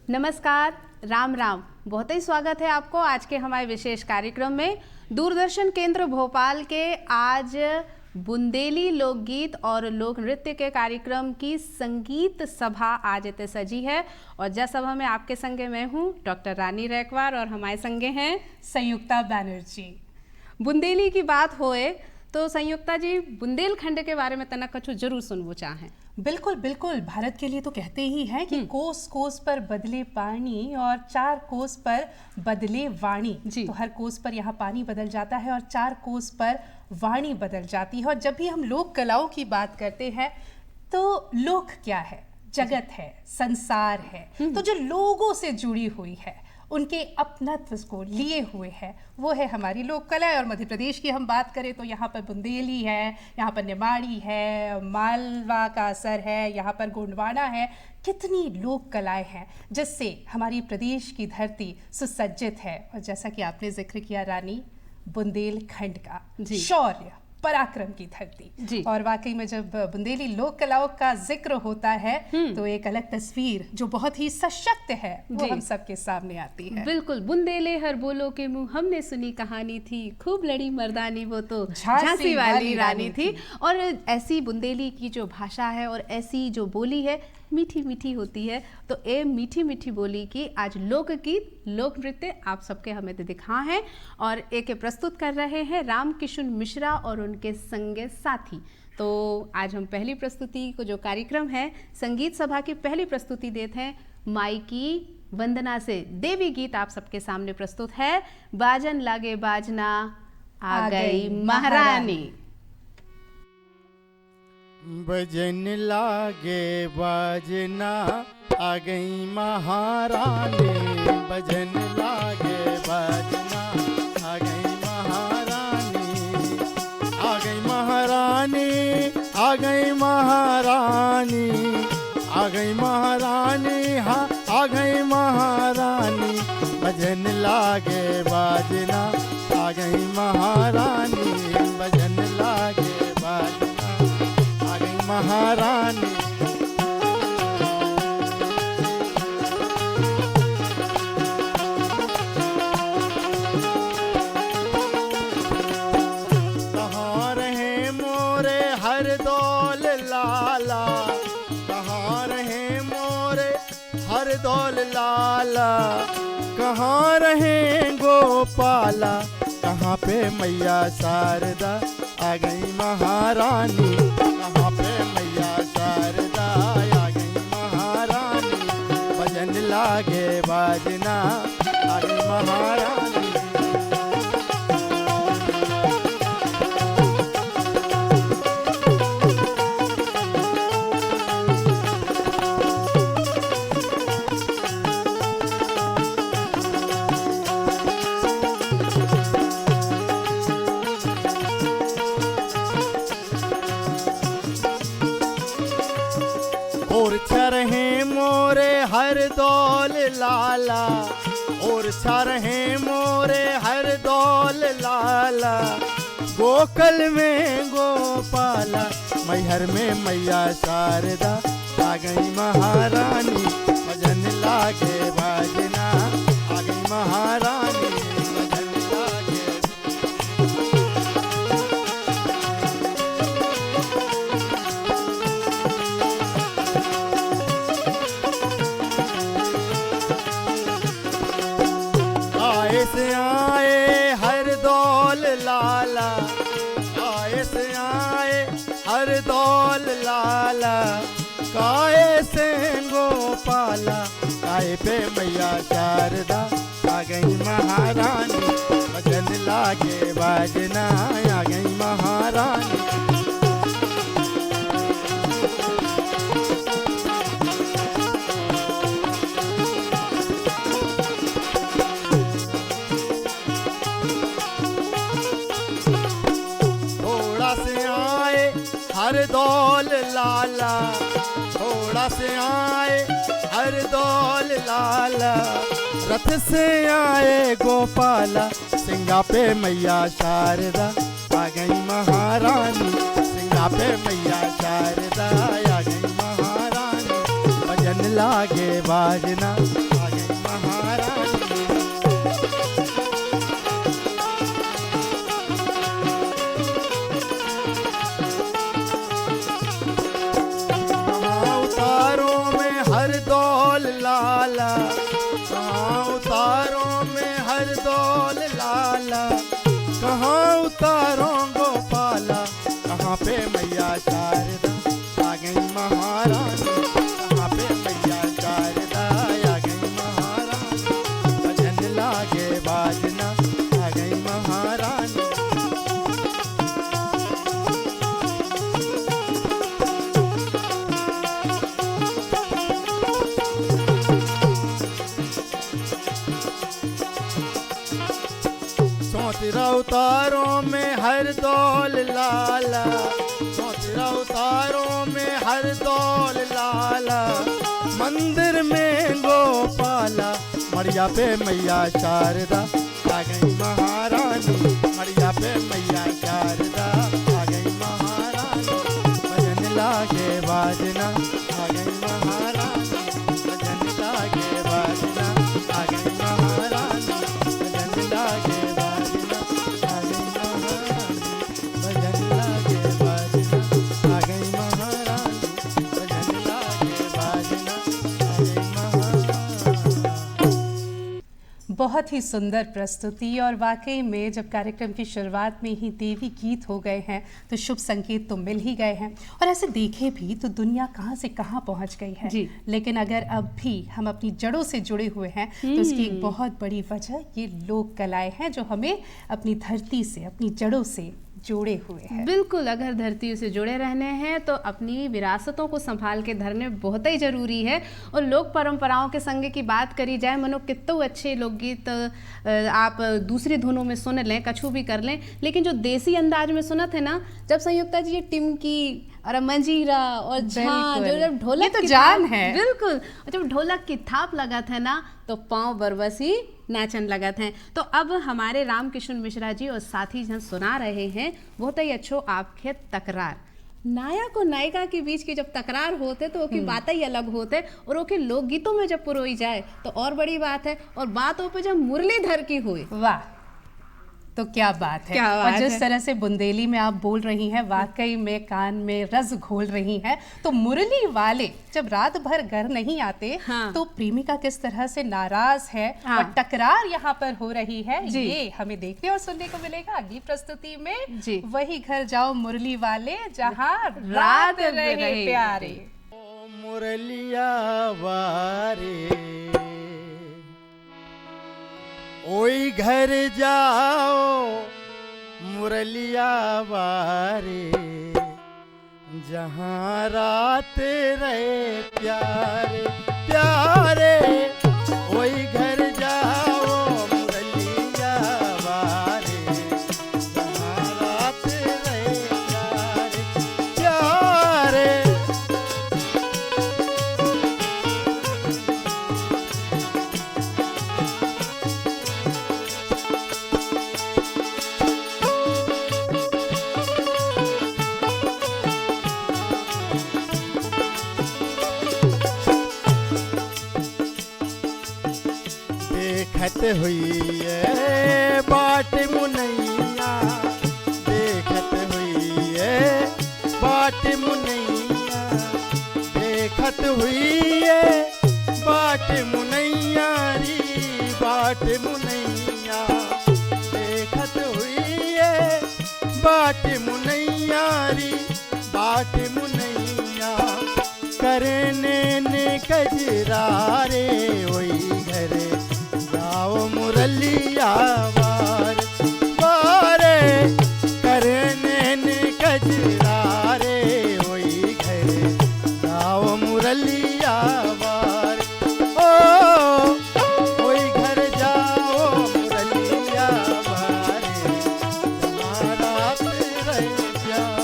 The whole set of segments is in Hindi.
नमस्कार, राम राम। बहुत ही स्वागत है आपको आज के हमारे विशेष कार्यक्रम में। दूरदर्शन केंद्र भोपाल के आज बुंदेली लोकगीत और लोक नृत्य के कार्यक्रम की संगीत सभा आज इतने सजी है और जस सभा में आपके संगे मैं हूँ डॉक्टर रानी रैकवार और हमारे संगे हैं संयुक्ता बैनर्जी। बुंदेली की बात होए तो संयुक्ता जी बुंदेलखंड के बारे में तना कछु जरूर सुनवो चाहें। बिल्कुल बिल्कुल, भारत के लिए तो कहते ही हैं कि कोस कोस पर बदले पानी और 4 कोस पर बदले वाणी। तो हर कोस पर यहाँ पानी बदल जाता है और 4 कोस पर वाणी बदल जाती है। और जब भी हम लोक कलाओं की बात करते हैं तो लोक क्या है? जगत है, संसार है। तो जो लोगों से जुड़ी हुई है, उनके अपनत्व को लिए हुए है, वो है हमारी लोक कला। और मध्य प्रदेश की हम बात करें तो यहाँ पर बुंदेली है, यहाँ पर निमाड़ी है, मालवा का असर है, यहाँ पर गोंडवाना है। कितनी लोक कलाएं हैं जिससे हमारी प्रदेश की धरती सुसज्जित है। और जैसा कि आपने जिक्र किया रानी, बुंदेलखंड का शौर्य पराक्रम की धरती। और वाकई में जब बुंदेली लोक कलाओं का जिक्र होता है तो एक अलग तस्वीर जो बहुत ही सशक्त है वो हम सबके सामने आती है। बिल्कुल, बुंदेले हर बोलो के मुंह हमने सुनी कहानी थी, खूब लड़ी मर्दानी वो तो झांसी वाली रानी थी। और ऐसी बुंदेली की जो भाषा है और ऐसी जो बोली है मीठी मीठी होती है। तो ये मीठी मीठी बोली की आज लोकगीत लोक नृत्य आप सबके हमें तो दिखा है और एक प्रस्तुत कर रहे हैं राम किशुन मिश्रा और उनके संगे साथी। तो आज हम पहली प्रस्तुति को जो कार्यक्रम है संगीत सभा की पहली प्रस्तुति देते हैं माई की वंदना से। देवी गीत आप सबके सामने प्रस्तुत है। बाजन लागे बाजना आ गई महारानी। भजन लागे बाजना आ गई महारानी, भजन लागे बाजना आ गई महारानी, आ गई महारानी, आ गई महारानी, आ गई महारानी, हाँ आ गई महारानी। भजन लागे बाजना आ गई महारानी, भजन लागे बाजना महारानी। कहाँ रहे मोरे हर दौल लाला, कहाँ रहे मोरे हर दौल लाला, कहाँ रहे गोपाला, कहाँ पे मैया शारदा आ गई महारानी, कहाँ पे मैया शारदा आ गई महारानी। भजन लागे बाजना आ गई महारानी। और छरहे मोरे हर दौल लाला, और छरहे मोरे हर दौल लाला, गोकुल में गोपाला, मैहर में मैया शारदा आ गई महारानी। भजन लागे बाजना आ गई महारानी, भजन लागे। से आए हर दौल लाला, आए से आए हर दौल लाला, काए से गोपाला, काए पे मैया शारदा आ गई महारानी। भजन लागे बाजना आ गई महारानी। हर दौल लाला, थोड़ा से आए हर दौल लाला, रथ से आए गोपाला, सिंगा पे मैया शारदा आ गई महारानी, सिंगा पे मैया शारदा आ गई महारानी। भजन लागे बाजना आ कहाँ पे मैया शारदा आ गई महारानी, कहाँ पे मैया शारदा आ गई महारानी, भजन लागे बाजना आ गई महारानी। चौतरा उतारों में हर दौल लाला, चौतरा उतारों में हर दौल लाला, मंदिर में गोपाला, मड़िया पे मैया शारदा आ गई महारानी, मड़िया पे मैया शारदा आ गई महारानी, भजन लागे बाजना आ गई महारानी, भजन लागे बाजना आ गई महारानी, भजन लागे बहुत ही सुंदर प्रस्तुति। और वाकई में जब कार्यक्रम की शुरुआत में ही देवी गीत हो गए हैं तो शुभ संकेत तो मिल ही गए हैं। और ऐसे देखे भी तो दुनिया कहाँ से कहाँ पहुँच गई है जी। लेकिन अगर अब भी हम अपनी जड़ों से जुड़े हुए हैं तो उसकी एक बहुत बड़ी वजह ये लोक कलाएं हैं जो हमें अपनी धरती से, अपनी जड़ों से जोड़े हुए हैं। बिल्कुल, अगर धरती से जुड़े रहने हैं तो अपनी विरासतों को संभाल के धरने बहुत ही जरूरी है। और लोक परंपराओं के संग की बात करी जाए, मनो कितने अच्छे लोकगीत आप दूसरी धुनों में सुन लें, कछु भी कर लें, लेकिन जो देसी अंदाज में सुना थे ना, जब संयुक्ता जी ये टिमकी और मंजीरा और झांझ, जब ढोलक तो जान है। बिल्कुल, और जब ढोलक की थाप लगा था ना तो पाँव बरबसी नाचन लगा थे। तो अब हमारे रामकिशन मिश्रा जी और साथी जन सुना रहे हैं बहुत ही अच्छो आपके तकरार। नायक और नायिका के बीच की जब तकरार होते तो उसकी बातें ही अलग होते, और उसके लोकगीतों में जब पुरोई जाए तो और बड़ी बात है। और बातों पे जब मुरलीधर की हुई, वाह, तो क्या बात है। क्या बात और जिस है। तरह से बुंदेली में आप बोल रही हैं, वाकई में कान में रस घोल रही हैं। तो मुरली वाले जब रात भर घर नहीं आते हाँ। तो प्रेमिका किस तरह से नाराज है हाँ। और टकरार यहाँ पर हो रही है, जी। ये हमें देखने और सुनने को मिलेगा अगली प्रस्तुति में। जी। वही घर जाओ मुरली वाले जहाँ रात रात रहे रहे प्यारे। ओ मुरलिया वारे ओई घर जाओ मुरलिया वारे, जहाँ रात रहे प्यारे प्यारे, ओई घर जाओ मुरलिया वारे, जहाँ रात रहे प्यारे प्यारे। देखत हुई है बाट मुनैया, देखत हुई है बाट मुनैया, देखत हुई है बाट मुनैया री बाट मुनैया, देखत हुई है बाट मुनैया री बाट मुनैया, करने ने कजरारे वही घरे जाओ मुरलिया वार वारे, करने ने कजरारे वही घरे जाओ मुरलिया वार। ओ वही घर जाओ मुरलिया वारे, जहाँ रात रहे प्यार।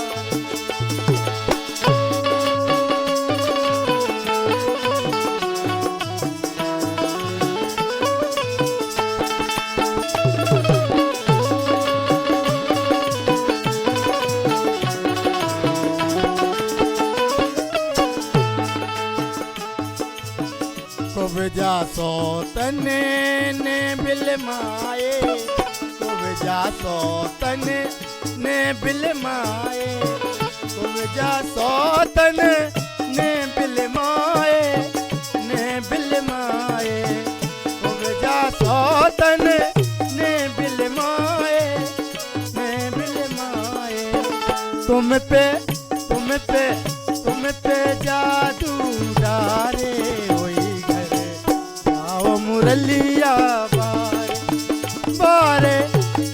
कुबजा सोतने ने बिलमाए, कुबजा सोतने ने बिलमाए, कुबजा सोतन ने बिलमाए ने बिलमाए, कुबजा सोतन ने बिलमाए ने बिलमाए, तुम तुम पे जादू डारे वही घर जाओ मुरलिया बारे बारे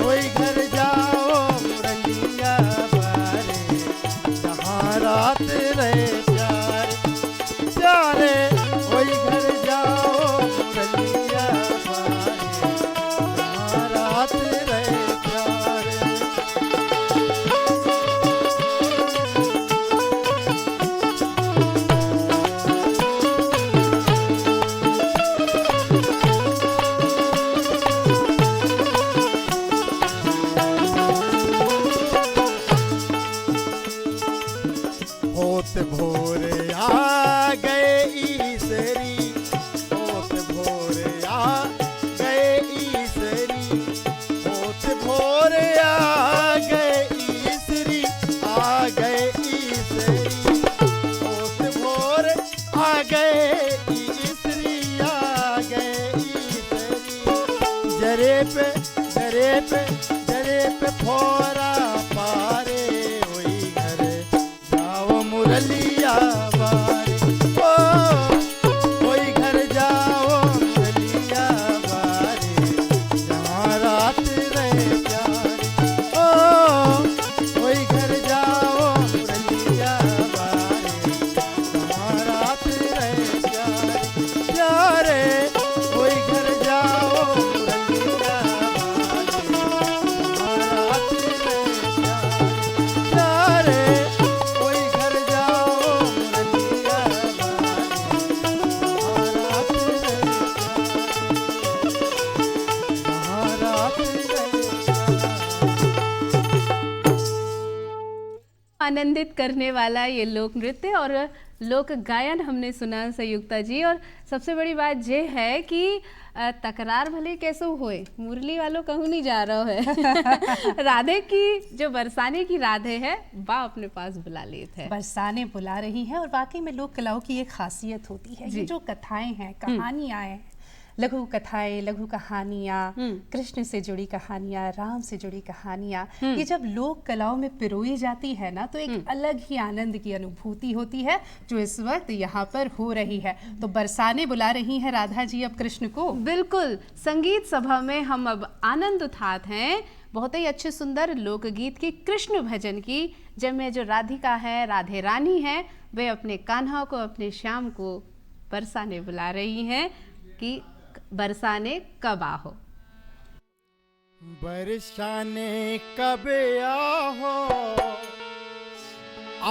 वही घर जाओ मुरलिया बारे जहाँ रात रहे प्यारे प्यारे वही घर जाओ मुरलिया बारे जहाँ रात रहे प्यारे। होत भोरे आ गए ईसरी होत भोरे आ गए ईसरी होत भोरे आ गए ईसरी आ गए ईसरी होत भोरे आ गए ईसरी आ गए ईसरी जरे पे फोरा पारे वही घर जाओ मुरलिया बारे ओ वही घर जाओ मुरलिया बारे जहाँ रात रहे प्यारे ओ वही घर जाओ मुरलिया बारे जहाँ रात रहे प्यारे प्यारे वही घर जाओ मुरलिया बारे जहाँ रात रहे प्यारे प्यारे वही घर जाओ मुरलिया बारे आनंदित करने वाला ये लोक नृत्य और लोक गायन हमने सुना संयुक्ता जी। और सबसे बड़ी बात ये है कि तकरार भले कैसे होए मुरली वालों कहूँ नहीं जा रहा है राधे की जो बरसाने की राधे है बा अपने पास बुला लेते हैं, बरसाने बुला रही हैं। और वाकई में लोक कलाओं की एक खासियत होती है, ये जो कथाएं हैं, कहानियां हैं, लघु कथाएं, लघु कहानियां, कृष्ण से जुड़ी कहानियां, राम से जुड़ी कहानियां, ये जब लोक कलाओं में पिरोई जाती है ना तो एक अलग ही आनंद की अनुभूति होती है जो इस वक्त यहाँ पर हो रही है। तो बरसाने बुला रही हैं राधा जी अब कृष्ण को। बिल्कुल, संगीत सभा में हम अब आनंद उठाते हैं बहुत ही अच्छे सुंदर लोकगीत की, कृष्ण भजन की, जिनमें जो राधिका है, राधे रानी है, वे अपने कान्हा को, अपने श्याम को बरसाने बुला रही हैं कि बरसाने कब आहो। बरसाने कब आहो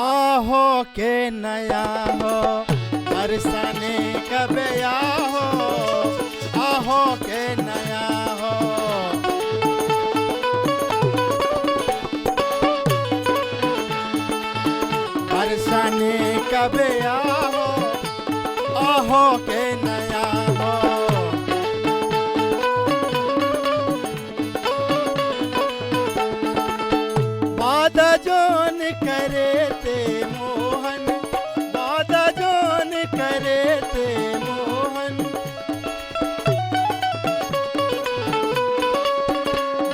आहो के नया हो बरसाने कब आहो आहो के नया हो बरसाने कब आहो आहो के नया हो बादा जोन करे ते मोहन बादा जोन करे ते मोहन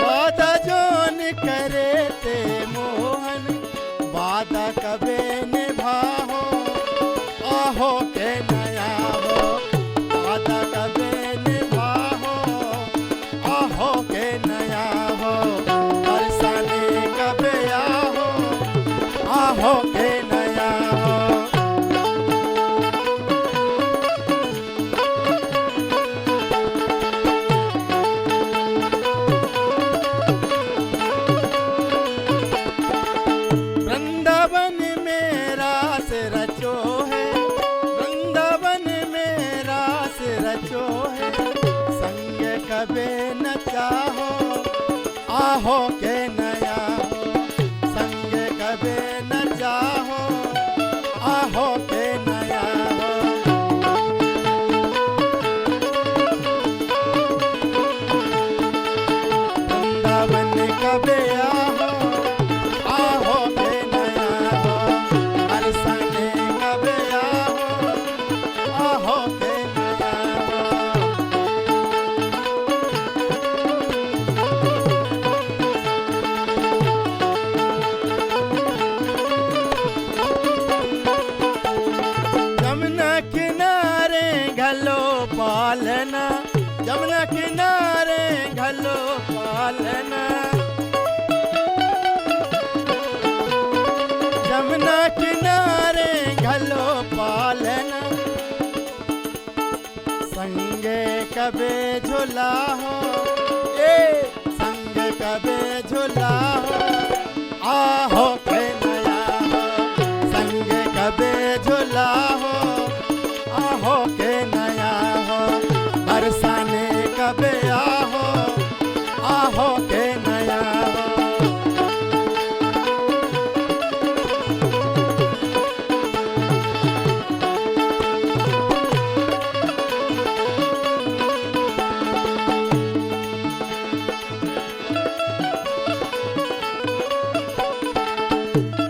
बादा जोन करे ते मोहन बादा कबे निभाहो आहो के नया हो बादा कबे निभाहो आहो के नया हो बरसाने कबे आहो आहो के नया हो वृंदावन में रास रचो है वृंदावन में रास रचो है संग कबे न चाहो आहो के नया हो संग कबे न चाहो आहो के नया हो वृंदावन कबे आहो आहो के नया हो बरसाने कबे आहो आहो के नया हो यमुना किनारे घलो पालना, संगे कबे झूला हो, ए संगे कबे झूला हो, आहो के नया हो, संगे कबे झूला हो, आहो के नया हो, बरसाने कबे आहो के नया हो।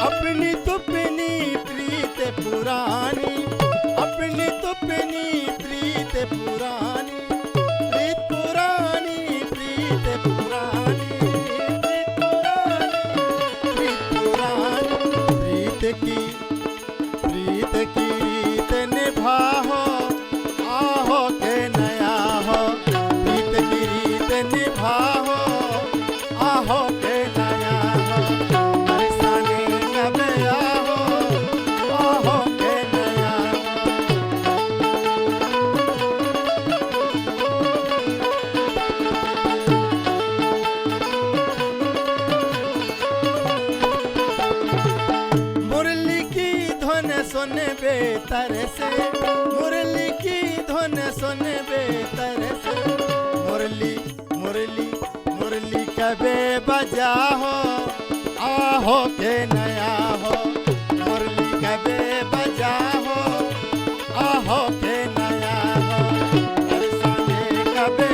अपनी तुपनी प्रीत पुरानी, अपनी तुपनी प्रीत पुरानी, प्रीत पुरानी, प्रीत पुरानी, प्रीत पुरानी, प्रीत पुरानी, प्रीत की रीत निभाओ, आहो के नया हो, प्रीत की रीत निभाओ, आहो के नया हो, बरसाने कबे आहो के नया हो। मुरली की धुन सुन बेतर से, मुरली की धुन सुन बेतर से, मुरली मुरली मुरली कबे बजा हो, आहो के नया हो, मुरली कबे बजा हो, आहो के नया हो, बरसाने कबे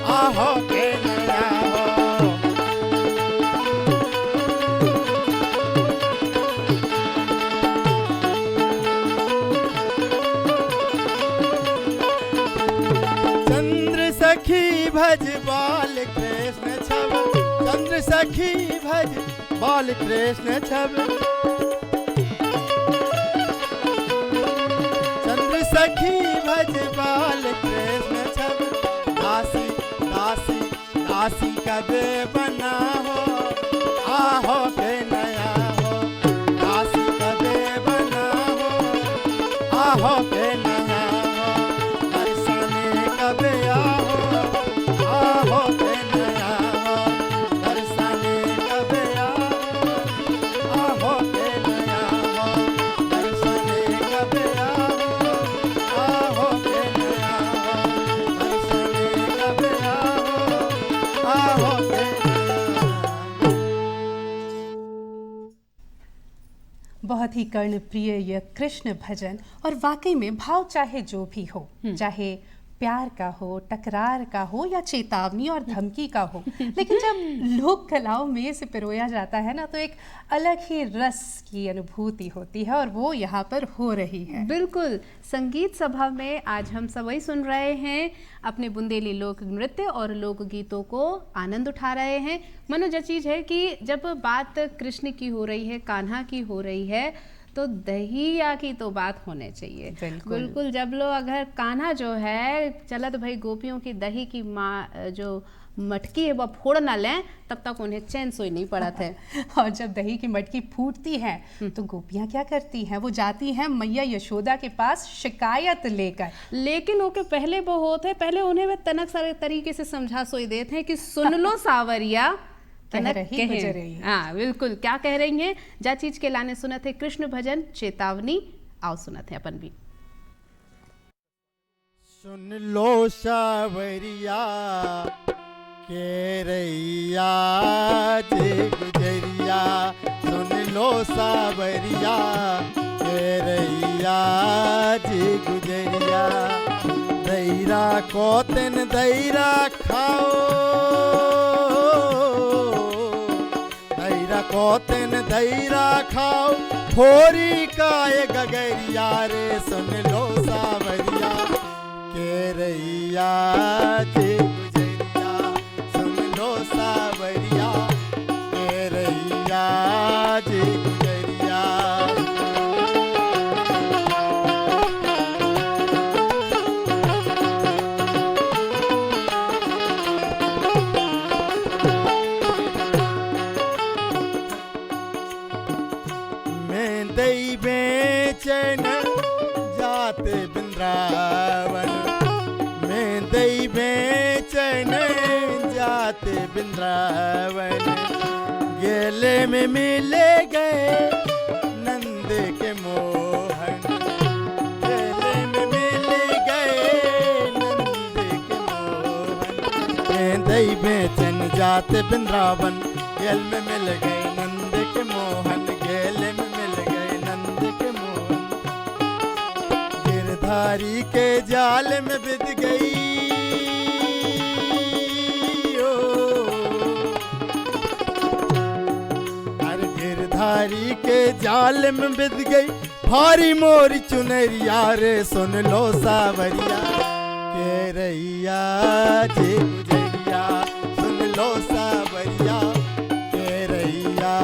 आहो के नया हो। चंद्र सखी भज बाल कृष्ण छब, चंद्र सखी भज बाल कृष्ण छब, चंद्र सखी भज बाल कृष्ण छब, दासी दासी दासी कबे बना हो, आहो के नया हो, दासी कबे बना हो, आहो के नया हो, बरसाने कबे आहो के नया हो, बरसाने कबे आहो के नया हो, बरसाने कबे आहो के नया हो, बरसाने कबे आहो के नया हो। बहुत ही कर्णप्रिय यह कृष्ण भजन, और वाकई में भाव चाहे जो भी हो, चाहे प्यार का हो, टकरार का हो, या चेतावनी और धमकी का हो, लेकिन जब लोक कलाओं में इसे पिरोया जाता है ना, तो एक अलग ही रस की अनुभूति होती है, और वो यहाँ पर हो रही है। बिल्कुल, संगीत सभा में आज हम सब वही सुन रहे हैं, अपने बुंदेली लोक नृत्य और लोक गीतों को आनंद उठा रहे हैं। मनोज, ये चीज़ है कि जब बात कृष्ण की हो रही है, कान्हा की हो रही है, तो दहिया की तो बात होने चाहिए। बिल्कुल, जब लोग अगर कान्हा जो है चलत भाई गोपियों की दही की जो मटकी है वो फोड़ ना लें, तब तक उन्हें चैन सोई नहीं पड़ा था। और जब दही की मटकी फूटती है तो गोपियां क्या करती हैं, वो जाती हैं मैया यशोदा के पास शिकायत लेकर। लेकिन ओके पहले वो होते, पहले उन्हें वे तनक सारे तरीके से समझा सोई देते हैं कि सुन लो सावरिया, कह रही। हाँ बिल्कुल, क्या कह रही हैं, जा चीज के लाने सुनत है कृष्ण भजन चेतावनी, आओ सुनत है अपन भी। सुन लो सावरिया के रैया जे गुजरिया, सुन लो सावरिया के रैया जे गुजरिया, दैरा को तिन दैरा खाओ, दैरा को तिन दैरा खाओ, थोरी काय गगरिया रे, सुन लो सावरिया के रैया जे गुजरिया, सुन लो सावरिया के रैया जे गुजरिया। मैं दई बेचैन जाते बिंद्रावन, मैं दई बेचैन जाते बिंद्रावन, गेले में मिले गए नंद के मोहन, गेले में मिल गए नंद के मोहन, मैं दई बेचैन जाते बिंद्रावन, गेल में मिल गए नंद के मोहन, गेले में मिल गए नंद के मोहन, गिरधारी के जाल में बिध गई गिरधारी के जाल में बिध गई भारी मोरी चुनरिया रे, सुन लो सावरिया के रैया जे गुजरिया, सुन लो सावरिया के रैया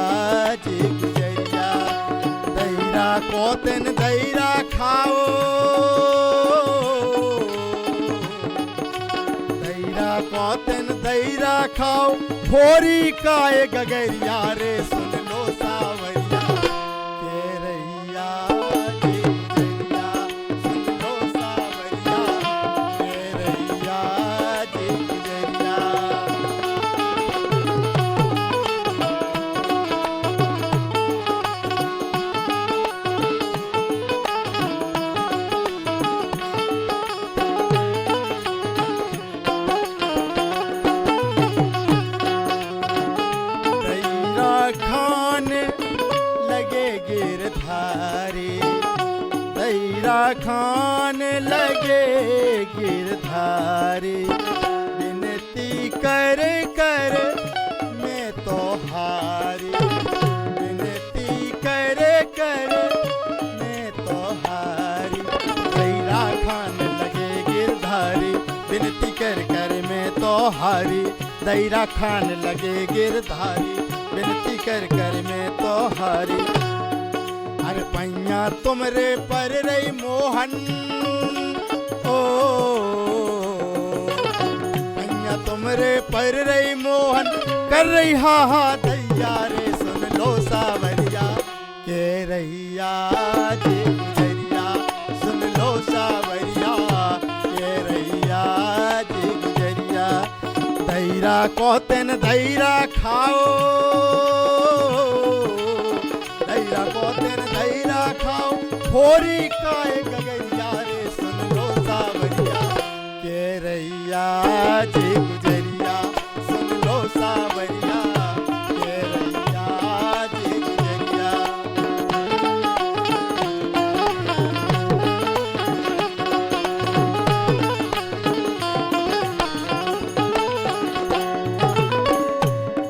जे गुजरिया, दैरा को तेन दैरा खाओ, दैरा को तेन दैरा खाओ, भोरी काए गगरिया रे, सुन लो सावरिया के रैया जे गुजरिया, सुन लो सावरिया के रैया जे गुजरिया। दैरा खान लगे गिरधारी, दैरा खान लगे गिरधारी, विनती कर कर मैं तो हारी, विनती कर कर मैं तो हारी, दैरा खान लगे गिरधारी, विनती कर कर मैं तो हारी, दैरा खान लगे गिरधारी, विनती कर कर मैं तो हारी, अरे पैया तुमरे पर रही मोहन, ओ पैया तुमरे पर रही मोहन, कर रही हा हा दैया रे, सुन लो सावरिया के रैया जे गुजरिया, सुन लो सावरिया के रैया जे गुजरिया, दैरा को तेन दैरा खाओ, दैरा को तेन दैरा खाओ, भोरी काए गगरिया रे, सुन लो सावरिया के रैया जे गुजरिया, सुन लो सावरिया के रैया जे गुजरिया।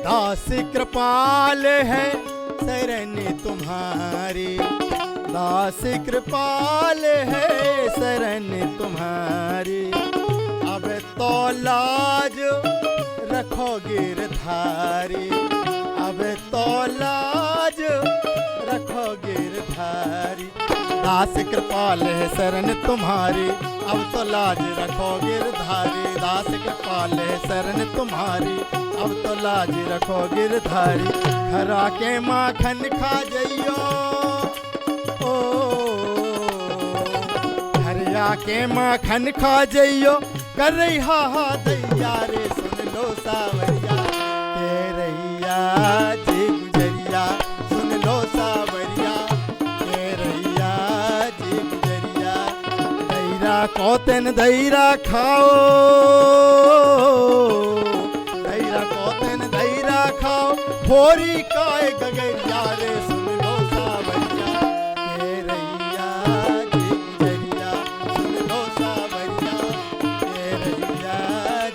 दास कृपाल है शरण तुम्हारी, दास कृपाल है शरण तुम्हारी, अब तो लाज रखो गिरधारी, अब तो लाज रखो गिरधारी, दास कृपाल है शरण तुम्हारी, अब तो लाज रखो गिरधारी, दास कृपाल है शरण तुम्हारी, अब तो लाज रखो गिरधारी, खरा के माखन खा जइयो, ओ हरिया के माखन खा जइयो, कर रही हा हा दैया रे, सुन लो सावरिया के रैया जे गुजरिया, सुन लो सावरिया के रैया जे गुजरिया, दैरा को तेन दैरा खाओ, दैरा को तेन दैरा खाओ, भोरी काए गगरिया रे, सुन लो सावरिया के रैया जे गुजरिया, सुन लो सावरिया के रैया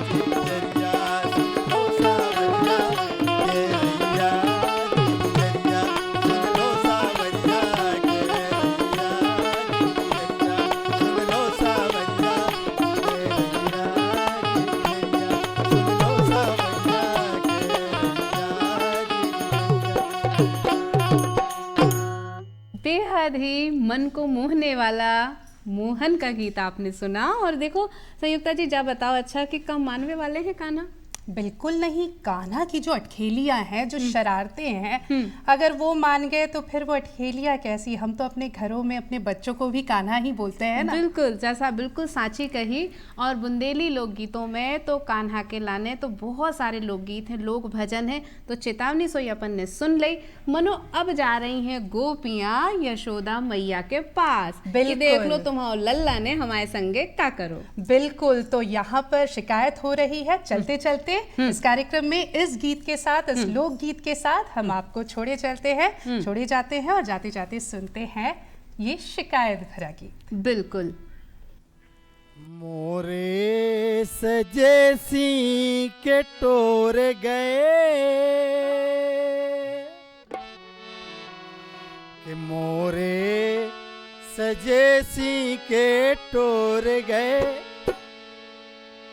जे गुजरिया, सुन लो सावरिया के रैया जे गुजरिया, सुन लो सावरिया के रैया जे गुजरिया, सुन लो सावरिया के रैया जे गुजरिया, सुन लो सावरिया के बेहद ही मन को मोहने वाला मोहन का गीत आपने सुना। और देखो संयुक्ता जी, जा बताओ अच्छा कि कम मानवे वाले हैं कान्हा? बिल्कुल नहीं। कान्हा की जो अटखेलियां हैं, जो शरारतें हैं, अगर वो मान गए तो फिर वो अटखेलियां कैसी। हम तो अपने घरों में अपने बच्चों को भी कान्हा ही बोलते हैं ना। बिल्कुल, जैसा बिल्कुल साची कही। और बुंदेली लोकगीतों में तो कान्हा के लाने तो बहुत सारे लोकगीत हैं, लोक भजन है। तो चेतावनी सोई अपन ने सुन ली। मनो अब जा रही हैं गोपियां यशोदा मैया के पास। बिल्कुल। देख लो तुम्हारा लल्ला ने हमारे संगे क्या करो। बिल्कुल। तो यहाँ पर शिकायत हो रही है। चलते चलते इस कार्यक्रम में इस गीत के साथ, इस लोकगीत के साथ हम आपको छोड़े चलते हैं, छोड़े जाते हैं और जाते जाते सुनते हैं ये शिकायत भरा गीत। बिल्कुल। मोरे सजे सी के टोर गए कि मोरे सजे सी के टोर गए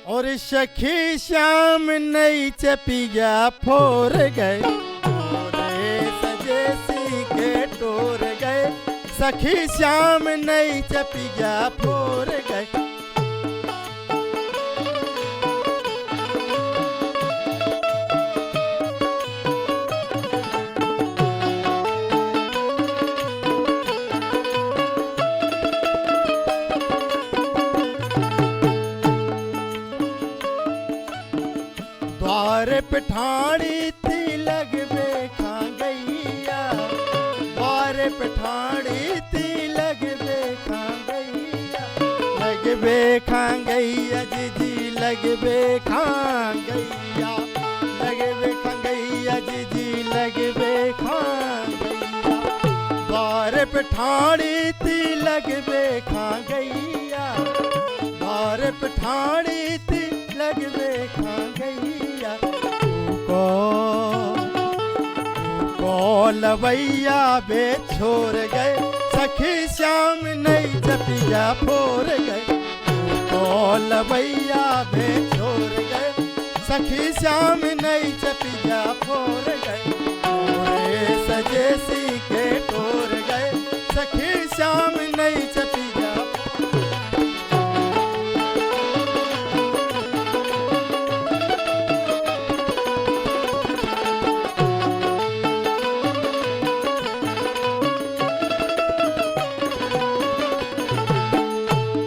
और सखी श्याम नई चपिया फोर गए। मोरे सजे सी के टोर गए, सखी श्याम नई चपिया फोर गए। द्वार पठाड़ी थी लगबे खा गैया, द्वार पठाड़ी थी लगबे खा गैया, लगबे खा गैया जी लगबे खा गैया, लगबे खा गैया जी लगबे खा गैया। द्वार पठाड़ी थी लगबे खा गैया, द्वार पठाड़ी थी लगबे खा गैया। को लवैया बे छोड़ गए, सखी श्याम नई चपिया फोर गए। को लवैया बे छोड़ गए, सखी श्याम नई चपिया फोर गए। मोरे सजे सी के टोर गए, सखी श्याम नई चपिया।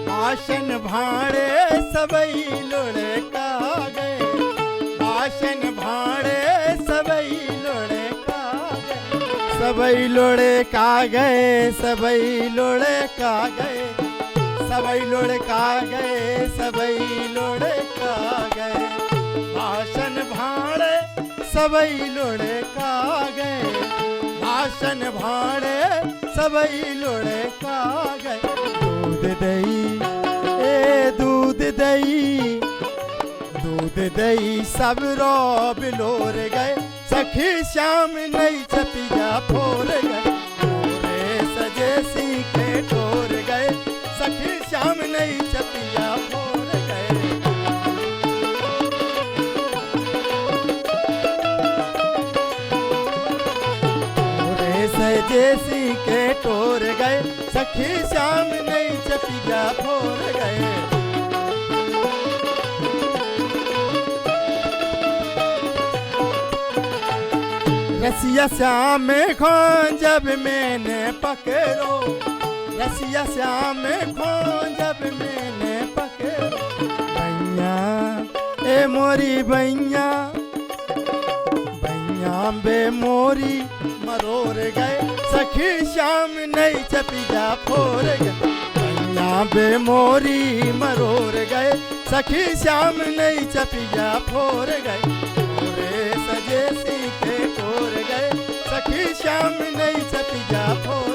बाशन भाड़े सबई लोड़े का गए, बाशन भाड़े सबई लोड़े का गए, सबई लोड़े का गए, सबई लोड़े का गए, सबई लोड़े का गए, सबई लोड़े का गए। बाशन भाड़े सबई लोड़े का गए, बाशन भाड़े सबई लोड़े का गए। दूध दही दूध दही, दूध दही सब रो बिलोर गए, सखी श्याम नई चपिया फोर गए। मोरे सजे सी के टोर गए, सखी श्याम नई चपिया फोर गए। मोरे सजे सी के टोर गए, सखी श्याम नई चपिया फोर गए। रसिया श्याम खों जब मैंने पकड़ो, रसिया श्याम खों जब मैंने पकड़ो। भैया ए मोरी भैया, भैया बे मोरी मरोर गए, सखी श्याम नई चपिया फोर गए। भैया बे मोरी मरोर गए, सखी श्याम नई चपिया फोर गए। मोरे सजे सी के टोर गए, सखी श्याम नई चपिया फोर